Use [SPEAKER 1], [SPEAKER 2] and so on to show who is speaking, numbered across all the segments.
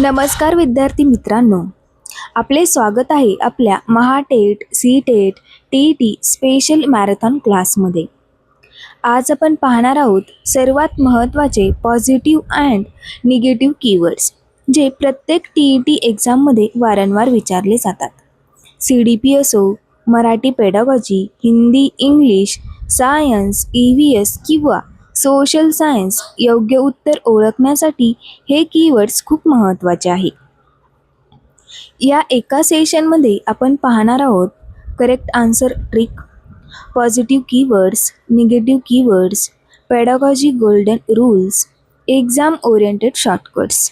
[SPEAKER 1] नमस्कार विद्यार्थी मित्रांनो, आपले स्वागत आहे आपल्या Mahatet, CTET, T-T special marathon क्लासमध्ये. आज आपण पाहणार आहोत सर्वात महत्त्वाचे पॉझिटिव्ह अँड निगेटिव्ह कीवर्ड्स, जे प्रत्येक टी-ई-टी एक्झाममध्ये वारंवार विचारले जातात. CDP असो, Marathi pedagogy, Hindi, English, science, EVS किंवा सोशल सायन्स, योग्य उत्तर ओळखण्यासाठी हे कीवर्ड्स खूप महत्त्वाचे आहे. या एका सेशनमध्ये आपण पाहणार आहोत correct answer trick, positive keywords, negative keywords, pedagogy golden rules, exam oriented shortcuts.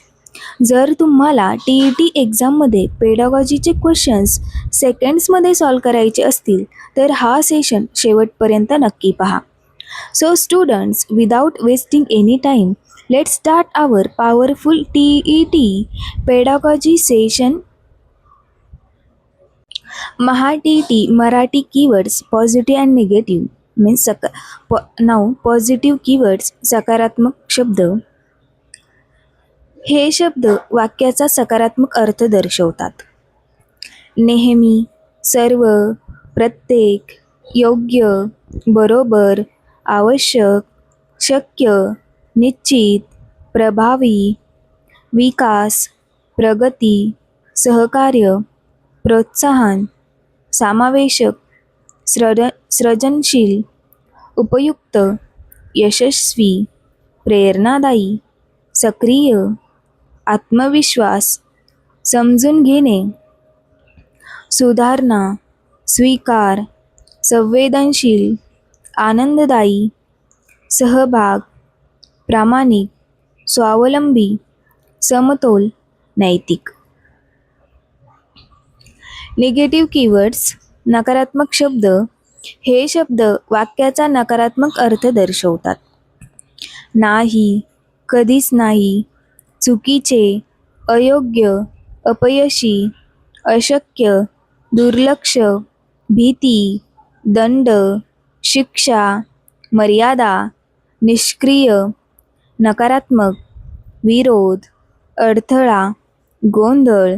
[SPEAKER 1] जर तुम्हाला TET एक्झाममध्ये पेडागॉजीचे क्वेश्चन्स सेकंड्समध्ये सॉल्व करायचे असतील तर हा सेशन शेवटपर्यंत नक्की पहा. So students, without wasting any time, let's start our powerful TET pedagogy session. Maha-TET Marathi keywords positive and negative means now positive keywords सकारात्मक शब्द. हे शब्द वाक्याचा सकारात्मक अर्थ दर्शवतात. नेहमी, सर्व, प्रत्येक, योग्य, बरोबर, आवश्यक, शक्य, निश्चित, प्रभावी, विकास, प्रगती, सहकार्य, प्रोत्साहन, समावेशक, सृजनशील, उपयुक्त, यशस्वी, प्रेरणादायी, सक्रिय, आत्मविश्वास, समजून घेणे, सुधारणा, स्वीकार, संवेदनशील, आनंददायी, सहभाग, प्रामाणिक, स्वावलंबी, समतोल, नैतिक. निगेटिव्ह कीवर्ड्स नकारात्मक शब्द. हे शब्द वाक्याचा नकारात्मक अर्थ दर्शवतात. नाही, कधीच नाही, चुकीचे, अयोग्य, अपयशी, अशक्य, दुर्लक्ष, भीती, दंड, शिक्षा, मर्यादा, निष्क्रिय, नकारात्मक, विरोध, अडथळा, गोंधळ,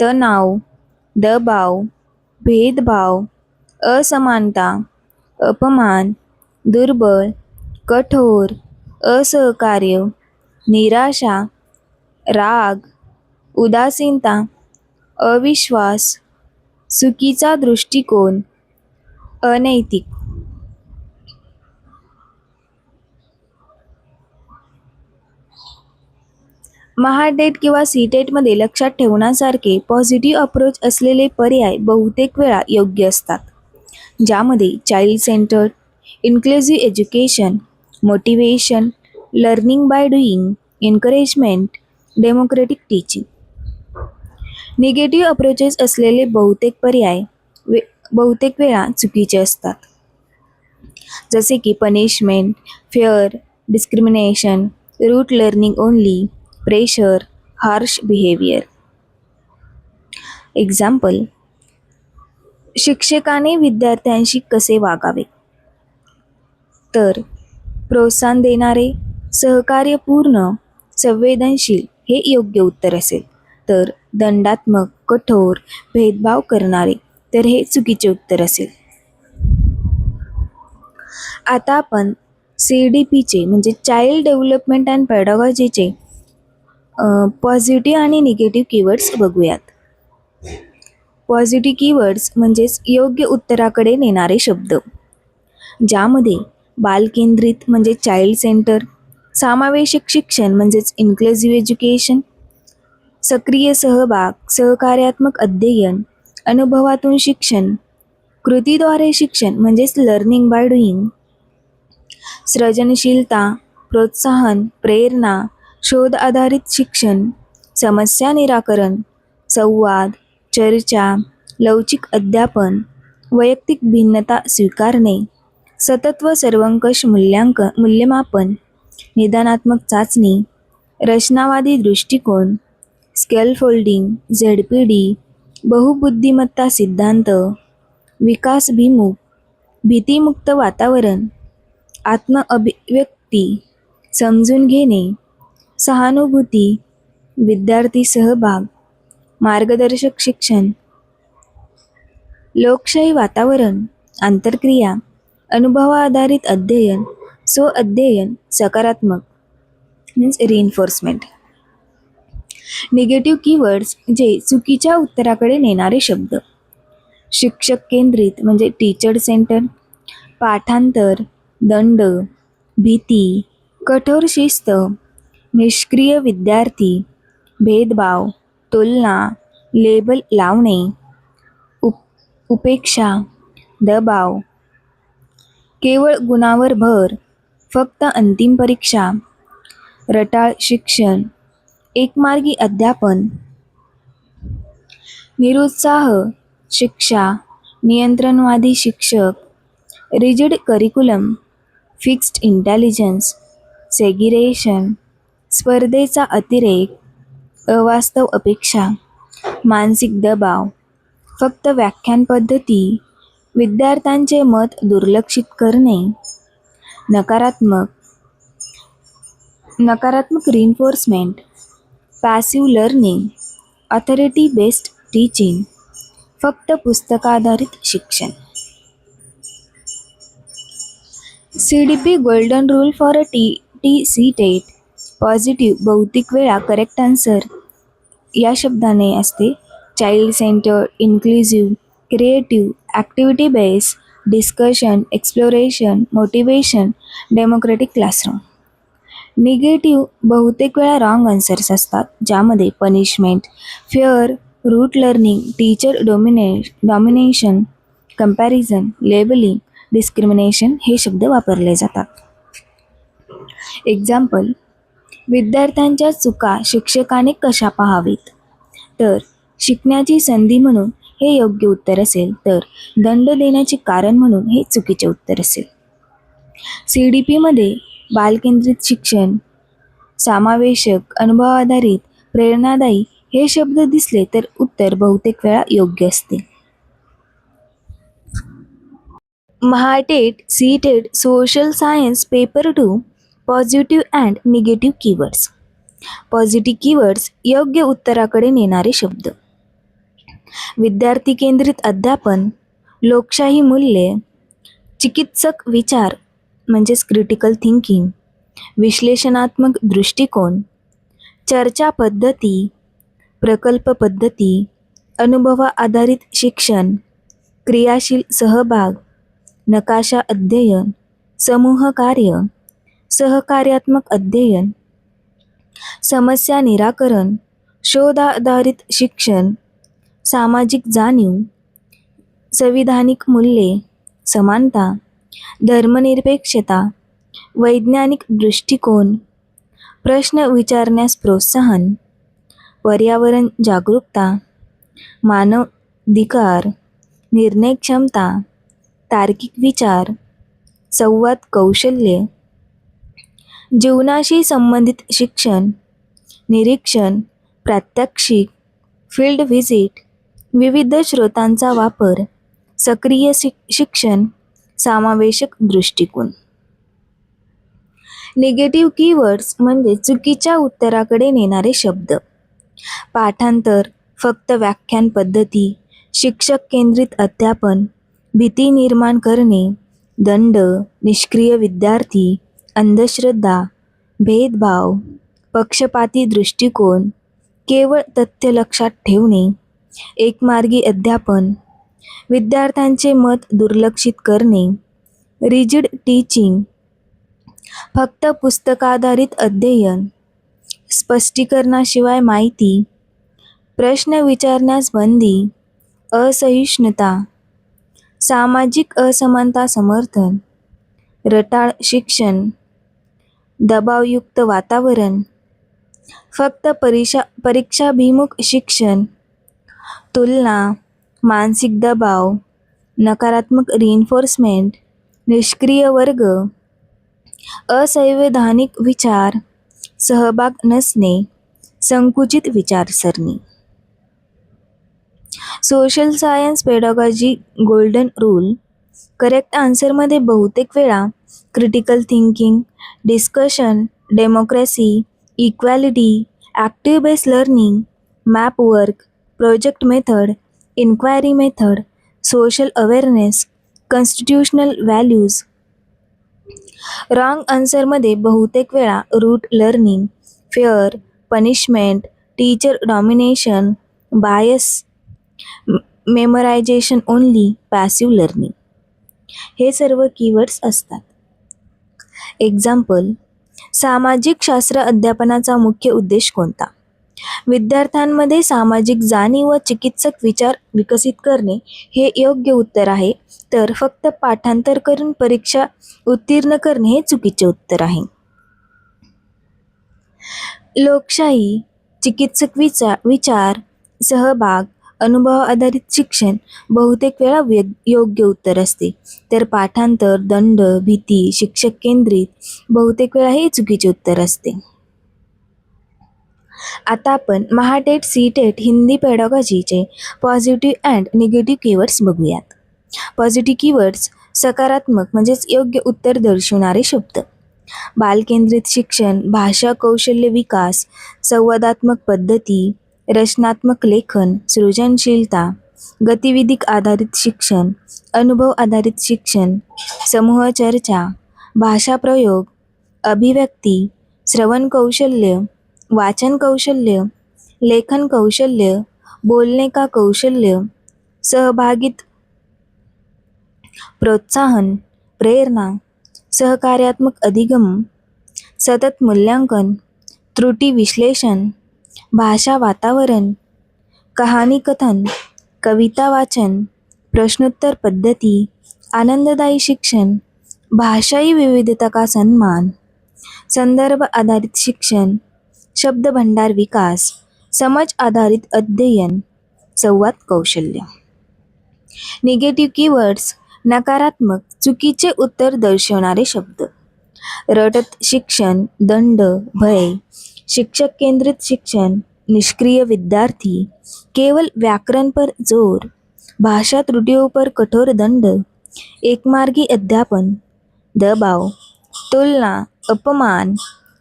[SPEAKER 1] तणाव, दबाव, भेदभाव, असमानता, अपमान, दुर्बळ, कठोर, असहकार्य, निराशा, राग, उदासीनता, अविश्वास, चुकीचा दृष्टिकोन, अनैतिक. महाटेट किंवा सी-टेटमध्ये लक्षात ठेवण्यासारखे पॉझिटिव्ह अप्रोच असलेले पर्याय बहुतेक वेळा योग्य असतात, ज्यामध्ये child centred, inclusive education, motivation, learning by doing, encouragement, democratic teaching. Negative approaches असलेले बहुतेक पर्याय बहुतेक वेळा चुकीचे असतात, जसे की punishment, fear, discrimination, rote learning only, pressure, harsh behaviour. Example, शिक्षकाने विद्यार्थ्यांशी कसे वागावे? तर प्रोत्साहन देणारे, सहकार्यपूर्ण, संवेदनशील हे योग्य उत्तर असेल. तर दंडात्मक, कठोर, भेदभाव करणारे तर हे चुकीचे उत्तर असेल. आता आपण CDPचे म्हणजे चाइल्ड डेव्हलपमेंट अँड पेडागॉजीचे पॉझिटिव्ह आणि निगेटिव्ह कीवर्ड्स बघूयात. पॉझिटिव्ह कीवर्ड्स म्हणजेच योग्य उत्तराकडे नेणारे शब्द, ज्यामध्ये बालकेंद्रित म्हणजे चाइल्ड सेंटर, समावेशक शिक्षण म्हणजेच इन्क्लुझिव्ह एज्युकेशन, सक्रिय सहभाग, सहकार्यात्मक अध्ययन, अनुभवातून शिक्षण, कृतीद्वारे शिक्षण म्हणजेच लर्निंग बाय डुईंग, सृजनशीलता, प्रोत्साहन, प्रेरणा, शोध आधारित शिक्षण, समस्या निराकरण, संवाद, चर्चा, लवचिक अध्यापन, वैयक्तिक भिन्नता स्वीकारणे, सतत व सर्वंकष मूल्यमापन, निदानात्मक चाचणी, रचनावादी दृष्टिकोन, स्केलफोल्डिंग, ZPD, बहुबुद्धिमत्ता सिद्धांत, विकासभिमुख, भीतीमुक्त वातावरण, आत्म अभिव्यक्ती, समजून घेणे, सहानुभूती, विद्यार्थी सहभाग, मार्गदर्शक शिक्षण, लोकशाही वातावरण, आंतरक्रिया, अनुभवाधारित अध्ययन, अध्ययन सकारात्मक मीन्स रिइन्फोर्समेंट. निगेटिव्ह कीवर्ड्स जे चुकीच्या उत्तराकडे नेणारे शब्द. शिक्षक केंद्रित म्हणजे टीचर सेंटर, पाठांतर, दंड, भीती, कठोर शिस्त, निष्क्रिय विद्यार्थी, भेदभाव, तुलना, लेबल लावणे, उपेक्षा, दबाव, केवळ गुणावर भर, फक्त अंतिम परीक्षा, रटाळ शिक्षण, एकमार्गी अध्यापन, निरुत्साह शिक्षा, नियंत्रणवादी शिक्षक, रिजिड करिक्युलम, फिक्स्ड इंटेलिजन्स, सेगिरेशन, स्पर्धेचा अतिरेक, अवास्तव अपेक्षा, मानसिक दबाव, फक्त व्याख्यान पद्धती, विद्यार्थ्यांचे मत दुर्लक्षित करणे, नकारात्मक reinforcement, passive learning, authority based teaching, फक्त पुस्तकाधारित शिक्षण. CDP golden rule for a TT-CTET. Positive बहुतेक वेळा करेक्ट आन्सर या शब्दाने असते. Child centred, inclusive, creative, activity based, discussion, exploration, motivation, democratic classroom. Negative बहुतेक वेळा रॉंग आन्सर्स असतात, ज्यामध्ये punishment, fear, rote learning, teacher domination, comparison, labelling, discrimination हे शब्द वापरले जातात. एक्झाम्पल, विद्यार्थ्यांच्या चुका शिक्षकाने कशा पाहावीत? तर शिकण्याची संधी म्हणून हे योग्य उत्तर असेल, तर दंड देण्याचे कारण म्हणून हे चुकीचे उत्तर असेल. CDP मध्ये बालकेंद्रित शिक्षण, समावेशक, अनुभवाधारित, प्रेरणादायी हे शब्द दिसले तर उत्तर बहुतेक वेळा योग्य असते. Mahatet CTET social science paper 2 positive and negative keywords. Positive keywords योग्य उत्तराकडे नेणारे शब्द. विद्यार्थी केंद्रित अध्यापन, लोकशाही मूल्ये, चिकित्सक विचार म्हणजेच क्रिटिकल थिंकिंग, विश्लेषणात्मक दृष्टिकोन, चर्चा पद्धती, प्रकल्प पद्धती, अनुभवा आधारित शिक्षण, क्रियाशील सहभाग, नकाशा अध्ययन, समूह कार्य, सहकार्यात्मक अध्ययन, समस्या निराकरण, शोध आधारित शिक्षण, सामाजिक जाणीव, संविधानिक मूल्ये, समानता, धर्मनिरपेक्षता, वैज्ञानिक दृष्टिकोन, प्रश्न विचारण्यास प्रोत्साहन, पर्यावरण जागरूकता, मानवाधिकार, निर्णय क्षमता, तार्किक विचार, संवाद कौशल्य, जीवनाशी संबंधित शिक्षण, निरीक्षण, प्रात्यक्षिक, फील्ड व्हिजिट, विविध स्रोतांचा वापर, सक्रिय शिक्षण, समावेशक दृष्टिकोन. निगेटिव्ह कीवर्ड्स म्हणजे चुकीच्या उत्तराकडे नेणारे शब्द. पाठांतर, फक्त व्याख्यान पद्धती, शिक्षक केंद्रित अध्यापन, भीती निर्माण करणे, दंड, निष्क्रिय विद्यार्थी, अंधश्रद्धा, भेदभाव, पक्षपाती दृष्टिकोन, केवळ तथ्य लक्षात ठेवणे, एकमार्गी अध्यापन, विद्यार्थ्यांचे मत दुर्लक्षित करणे, रिजिड टीचिंग, फक्त पुस्तकाधारित अध्ययन, स्पष्टीकरणाशिवाय माहिती, प्रश्न विचारण्यास बंदी, असहिष्णुता, सामाजिक असमानता समर्थन, रटाळ शिक्षण, दबावयुक्त वातावरण, फक्त परीक्षाभिमुख शिक्षण, तुलना, मानसिक दबाव, नकारात्मक रिइन्फोर्समेंट, निष्क्रिय वर्ग, असंवैधानिक विचार, सहभाग नसणे, संकुचित विचारसरणी. Social science pedagogy golden rule. Correct आन्सरमध्ये बहुतेक वेळा critical thinking, discussion, democracy, equality, active based learning, map work, project method, inquiry method, social awareness, constitutional values. Wrong आन्सरमध्ये बहुतेक वेळा rote learning, fear, punishment, teacher domination, bias, memorization only, passive learning हे सर्व keywords असतात. Example, सामाजिक शास्त्र अध्यापनाचा मुख्य उद्देश कोणता? विद्यार्थ्यांमध्ये सामाजिक जाणीव व चिकित्सक विचार विकसित करणे हे योग्य उत्तर आहे, तर फक्त पाठांतर करून परीक्षा उत्तीर्ण करणे हे चुकीचे उत्तर आहे. लोकशाही, चिकित्सक विचार, सहभाग, अनुभव आधारित शिक्षण बहुतेक वेळा योग्य उत्तर असते, तर पाठांतर, दंड, भीती, शिक्षक केंद्रित बहुतेक वेळा हे चुकीचे उत्तर असते. आता आपण महाटेट सीटेट हिंदी पेडागॉजीचे पॉझिटिव्ह अँड निगेटिव्ह कीवर्ड्स बघूयात. पॉझिटिव्ह कीवर्ड्स सकारात्मक म्हणजेच योग्य उत्तर दर्शवणारे शब्द. बालकेंद्रित शिक्षण, भाषा कौशल्य विकास, संवादात्मक पद्धती, रचनात्मक लेखन, सृजनशीलता, गतिविधिक आधारित शिक्षण, अनुभव आधारित शिक्षण, समूह चर्चा, भाषा प्रयोग, अभिव्यक्ती, श्रवण कौशल्य, वाचन कौशल्य, लेखन कौशल्य, बोलणे का कौशल्य, सहभागित, प्रोत्साहन, प्रेरणा, सहकार्यात्मक अधिगम, सतत मूल्यांकन, त्रुटी विश्लेषण, भाषा वातावरण, कहाणी कथन, कविता वाचन, प्रश्नोत्तर पद्धती, आनंददायी शिक्षण, भाषाई विविधता का सन्मान, संदर्भ आधारित शिक्षण, शब्दभंडार विकास, समज आधारित अध्ययन, संवाद कौशल्य. निगेटिव्ह कीवर्ड्स नकारात्मक, चुकीचे उत्तर दर्शवणारे शब्द. रटत शिक्षण, दंड, भय, शिक्षक केंद्रित शिक्षण, निष्क्रिय विद्यार्थी, केवल व्याकरण पर जोर, भाषा त्रुटियों पर कठोर दंड, एकमार्गी अध्यापन, दबाव, तुलना, अपमान,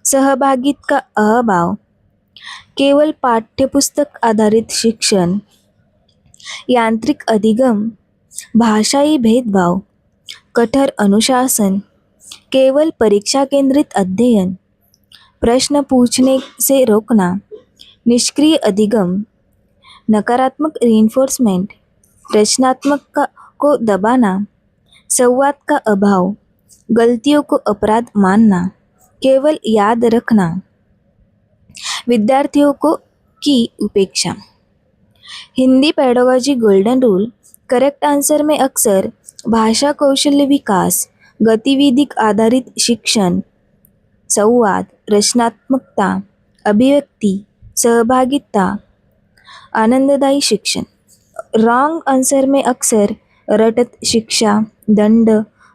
[SPEAKER 1] सहभागित का अभाव, केवल पाठ्यपुस्तक आधारित शिक्षण, यांत्रिक अधिगम, भाषाई भेदभाव, कठोर अनुशासन, केवल परीक्षा केंद्रित अध्ययन, प्रश्न पूछने से रोकना, निष्क्रिय अधिगम, नकारात्मक रीइंफोर्समेंट, रचनात्मक को दबाना, संवाद का अभाव, गलतियों को अपराध मानना, केवल याद रखना, विद्यार्थियों को की उपेक्षा. Hindi pedagogy golden rule. Correct answer में अक्सर भाषा कौशल्य विकास, गतिविधिक आधारित शिक्षण, संवाद, रचनात्मकता, अभिव्यक्ति, सहभागिता, आनंददायी शिक्षण. रॉन्ग आंसर में अक्सर रटत शिक्षा, दंड,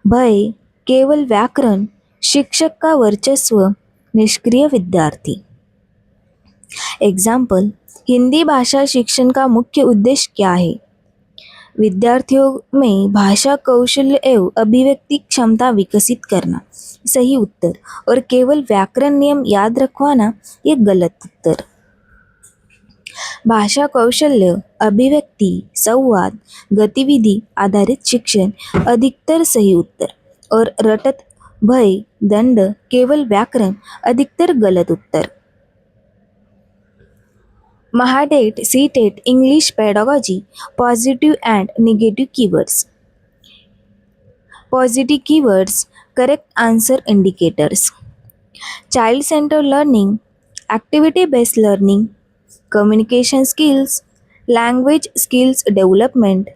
[SPEAKER 1] भय, केवल व्याकरण, शिक्षक का वर्चस्व, निष्क्रिय विद्यार्थी. एग्जाम्पल, हिंदी भाषा शिक्षण का मुख्य उद्देश्य क्या है? विद्यार्थियों में भाषा कौशल्य एवं अभिव्यक्ति क्षमता विकसित करना, सही उत्तर. और केवल व्याकरण नियम याद रखवाना, ये गलत उत्तर. भाषा कौशल्य, अभिव्यक्ति, संवाद, गतिविधि आधारित शिक्षण अधिकतर सही उत्तर. और रटत, भय, दंड, केवल व्याकरण अधिकतर गलत उत्तर. MAHATET CTET English pedagogy positive and negative keywords. Positive keywords correct answer indicators. Child centre learning, activity based learning, communication skills, language skills development,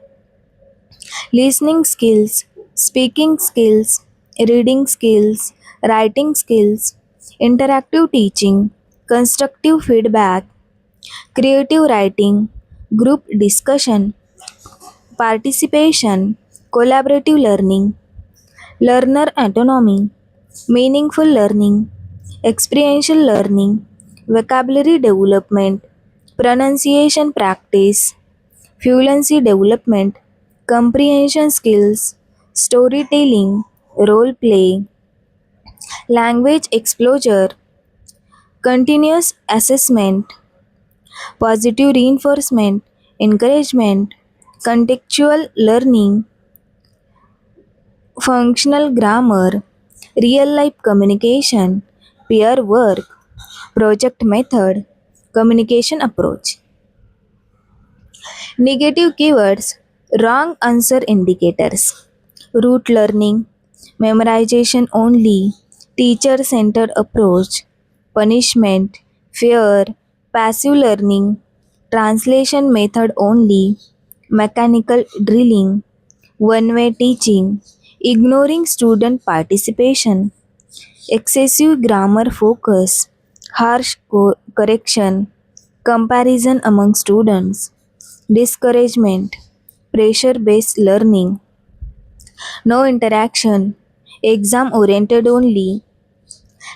[SPEAKER 1] listening skills, speaking skills, reading skills, writing skills, interactive teaching, constructive feedback, creative writing, group discussion, participation, collaborative learning, learner autonomy, meaningful learning, experiential learning, vocabulary development, pronunciation practice, fluency development, comprehension skills, storytelling, role play, language exposure, continuous assessment, positive reinforcement, encouragement, contextual learning, functional grammar, real life communication, peer work, project method, communication approach. Negative keywords, wrong answer indicators, rote learning, memorization only, teacher centered approach, punishment, fear, passive learning, translation method only, mechanical drilling, one way teaching, ignoring student participation, excessive grammar focus, harsh correction, comparison among students, discouragement, pressure based learning, no interaction, exam oriented only,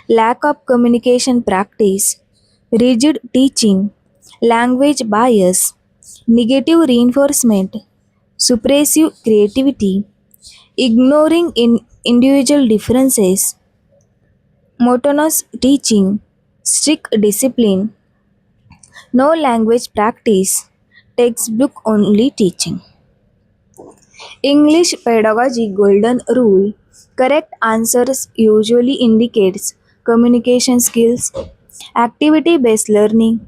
[SPEAKER 1] lack of communication practice, rigid teaching, language bias, negative reinforcement, suppressive creativity, ignoring individual differences, monotonous teaching, strict discipline, no language practice, textbook only teaching. English pedagogy golden rule. Correct answers usually indicates communication skills, activity based learning,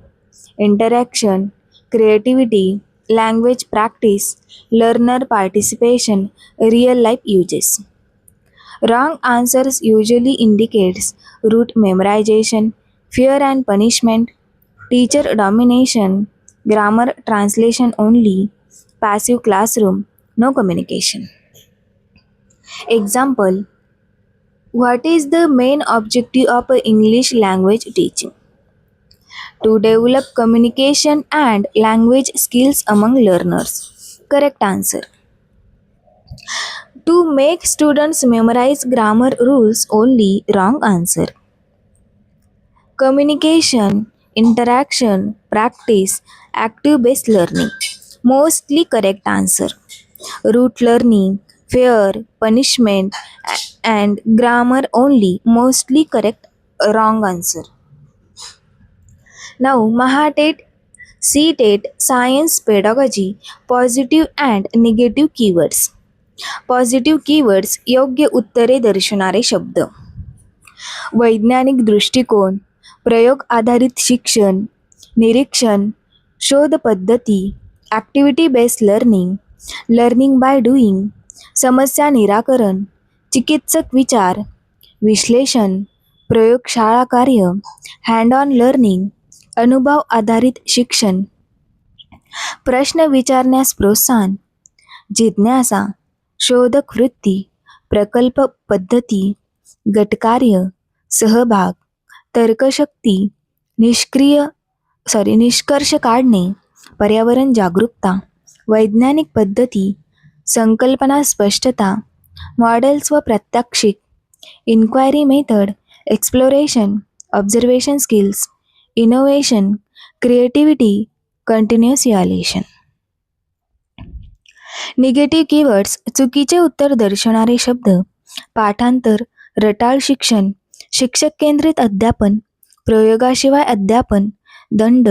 [SPEAKER 1] interaction, creativity, language practice, learner participation, real life uses. Wrong answers usually indicates rote memorization, fear and punishment, teacher domination, grammar translation only, passive classroom, no communication. Example: what is the main objective of English language teaching? To develop communication and language skills among learners. Correct answer. To make students memorize grammar rules only. Wrong answer. Communication, interaction, practice, active based learning. Mostly correct answer. Rote learning, fear, punishment, and grammar only. Mostly correct. Wrong answer. Now, Mahatet, CTET, Science Pedagogy, Positive and Negative Keywords. Positive keywords योग्य उत्तरे दर्शवणारे शब्द. वैज्ञानिक दृष्टिकोन, प्रयोग आधारित शिक्षण, निरीक्षण, शोध पद्धती, activity based learning, learning by doing, समस्या निराकरण, चिकित्सक विचार, विश्लेषण, प्रयोगशाळा कार्य, हँड ऑन लर्निंग, अनुभव आधारित शिक्षण, प्रश्न विचारण्यास प्रोत्साहन, जिज्ञासा, शोधक वृत्ती, प्रकल्प पद्धती, गटकार्य, सहभाग, तर्कशक्ती, निष्कर्ष काढणे, पर्यावरण जागरूकता, वैज्ञानिक पद्धती, संकल्पना स्पष्टता, मॉडेल्स व प्रात्यक्षिक, inquiry method, exploration, observation skills, innovation, creativity, continuous evaluation. Negative keywords चुकीचे उत्तर दर्शवणारे शब्द, पाठांतर, रटाळ शिक्षण, शिक्षक केंद्रित अध्यापन, प्रयोगाशिवाय अध्यापन, दंड,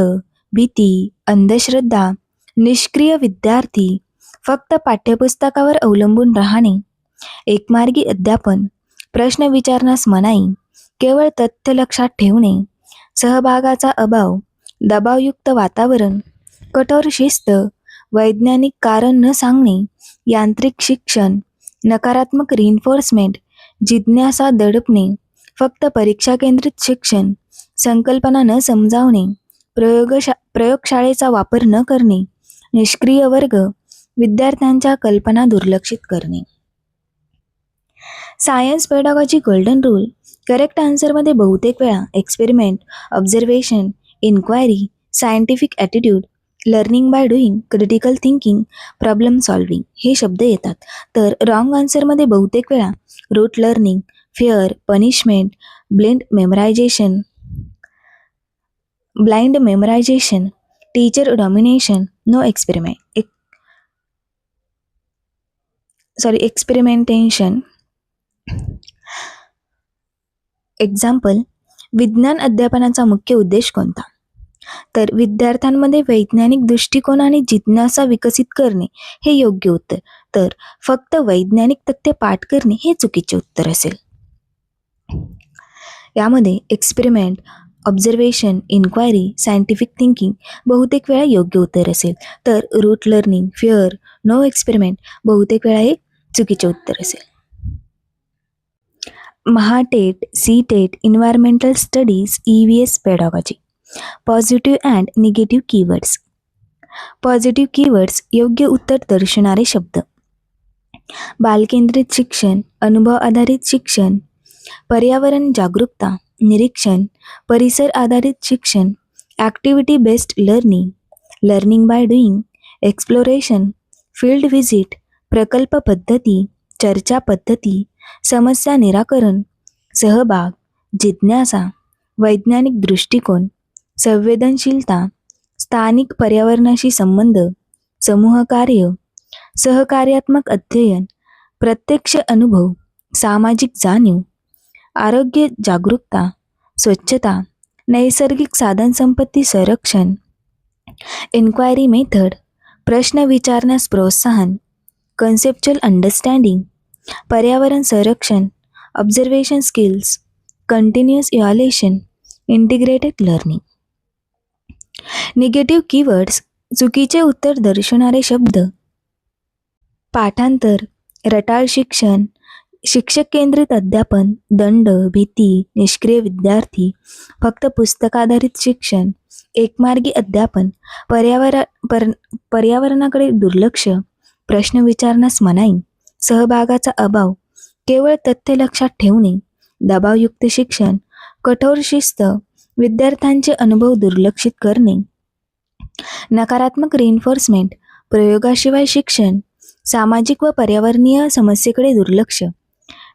[SPEAKER 1] भीती, अंधश्रद्धा, निष्क्रिय विद्यार्थी, फक्त पाठ्यपुस्तकावर अवलंबून राहणे, एकमार्गी अध्यापन, प्रश्न विचारण्यास मनाई, केवळ तथ्य लक्षात ठेवणे, सहभागाचा अभाव, दबावयुक्त वातावरण, कठोर शिस्त, वैज्ञानिक कारण न सांगणे, यांत्रिक शिक्षण, नकारात्मक रिइन्फोर्समेंट, जिज्ञासा दडपणे, फक्त परीक्षा केंद्रित शिक्षण, संकल्पना न समजावणे, प्रयोगशाळेचा वापर न करणे, निष्क्रिय वर्ग, विद्यार्थ्यांच्या कल्पना दुर्लक्षित करणे. Science pedagogy golden rule. Correct आन्सरमध्ये बहुतेक वेळा experiment, observation, inquiry, scientific attitude, learning by doing, critical thinking, problem solving हे शब्द येतात. तर रॉंग आन्सरमध्ये बहुतेक वेळा rote learning, fear, punishment, blind memorization, teacher domination, no experimentation. Example: विज्ञान अध्यापनाचा मुख्य उद्देश कोणता? तर विद्यार्थ्यांमध्ये वैज्ञानिक दृष्टिकोन आणि जिज्ञासा विकसित करणे हे योग्य उत्तर. तर फक्त वैज्ञानिक तथ्य पाठ करणे हे चुकीचे उत्तर असेल. यामध्ये experiment, observation, inquiry, scientific thinking बहुतेक वेळा योग्य उत्तर असेल. तर rote learning, fear, no experiment बहुतेक वेळा हे चुकीचे उत्तर असेल. MAHATET, CTET, environmental studies, EVS pedagogy. Positive and negative keywords. Positive keywords योग्य उत्तर दर्शवणारे शब्द: बालकेंद्रित शिक्षण, अनुभव आधारित शिक्षण, पर्यावरण जागरूकता, निरीक्षण, परिसर आधारित शिक्षण, activity based learning, learning by doing, exploration, field visit, प्रकल्प पद्धती, चर्चा पद्धती, समस्या निराकरण, सहभाग, जिज्ञासा, वैज्ञानिक दृष्टिकोन, संवेदनशीलता, स्थानिक पर्यावरणाशी संबंध, समूह कार्य, सहकार्यात्मक अध्ययन, प्रत्यक्ष अनुभव, सामाजिक जाणीव, आरोग्य जागरूकता, स्वच्छता, नैसर्गिक साधनसंपत्ती संरक्षण, इन्क्वायरी मेथड, प्रश्न विचारण्यास प्रोत्साहन, कन्सेप्च्युअल अंडरस्टँडिंग, पर्यावरण संरक्षण, observation skills, continuous evaluation, integrated learning. Negative keywords चुकीचे उत्तर दर्शवणारे शब्द: पाठांतर, रटाळ शिक्षण, शिक्षक केंद्रित अध्यापन, दंड, भीती, निष्क्रिय विद्यार्थी, फक्त पुस्तकाधारित शिक्षण, एकमार्गी अध्यापन, पर्यावरणाकडे दुर्लक्ष, प्रश्न विचारण्यास मनाई, सहभागाचा अभाव, केवळ तथ्य लक्षात ठेवणे, दबावयुक्त शिक्षण, कठोर शिस्त, विद्यार्थ्यांचे अनुभव दुर्लक्षित करणे, नकारात्मक रिइन्फोर्समेंट, प्रयोगाशिवाय शिक्षण, सामाजिक व पर्यावरणीय समस्येकडे दुर्लक्ष,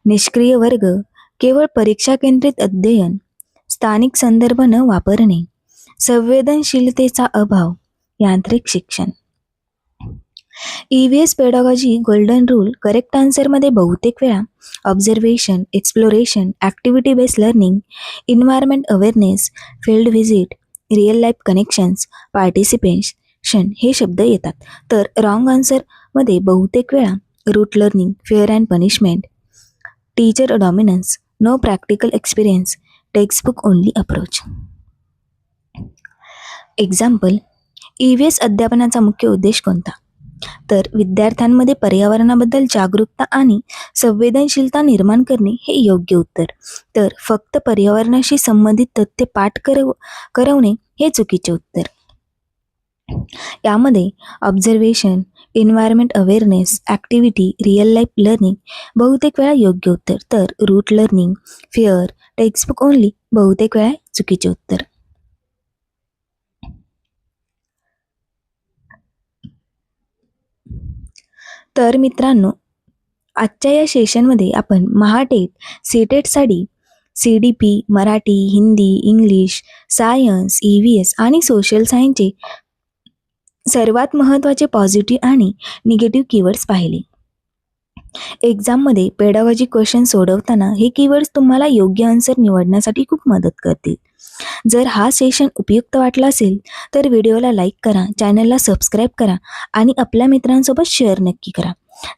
[SPEAKER 1] निष्क्रिय वर्ग, केवळ परीक्षा केंद्रित अध्ययन, स्थानिक संदर्भ न वापरणे, संवेदनशीलतेचा अभाव, यांत्रिक शिक्षण. EVS pedagogy golden rule correct आन्सरमध्ये बहुतेक वेळा observation, exploration, activity based learning, environment awareness, field visit, real life connections, participation हे शब्द येतात. तर रॉंग आन्सरमध्ये बहुतेक वेळा rote learning, fear and punishment, teacher dominance, no practical experience, textbook only approach. Example: EVS अध्यापनाचा मुख्य उद्देश कोणता? तर विद्यार्थ्यांमध्ये पर्यावरणाबद्दल जागरूकता आणि संवेदनशीलता निर्माण करणे हे योग्य उत्तर. तर फक्त पर्यावरणाशी संबंधित तथ्य पाठ करवणे हे चुकीचे उत्तर. यामध्ये observation, environment awareness, activity, real life learning बहुतेक वेळा योग्य उत्तर. तर rote learning, fear, textbook only बहुतेक वेळा चुकीचे उत्तर. तर मित्रांनो, आजच्या या सेशनमध्ये आपण Mahatet, सीटेटसाठी CDP, Marathi, Hindi, English, science, EVS आणि सोशल सायन्सचे सर्वात महत्त्वाचे पॉझिटिव्ह आणि निगेटिव्ह कीवर्ड्स पाहिले. एक्झाममध्ये पेडागॉजी क्वेश्चन सोडवताना हे कीवर्ड्स तुम्हाला योग्य आन्सर निवडण्यासाठी खूप मदत करतील. जर हा सेशन उपयुक्त वाटला असेल तर व्हिडिओला लाईक करा, चॅनलला सबस्क्राईब करा आणि आपल्या मित्रांसोबत शेअर नक्की करा.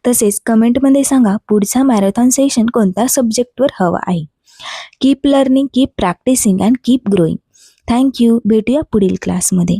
[SPEAKER 1] तसेच कमेंटमध्ये सांगा पुढचा मॅरेथॉन सेशन कोणत्या सब्जेक्टवर हवा आहे. Keep learning, keep practising and keep growing. Thank you. भेटूया पुढील क्लासमध्ये.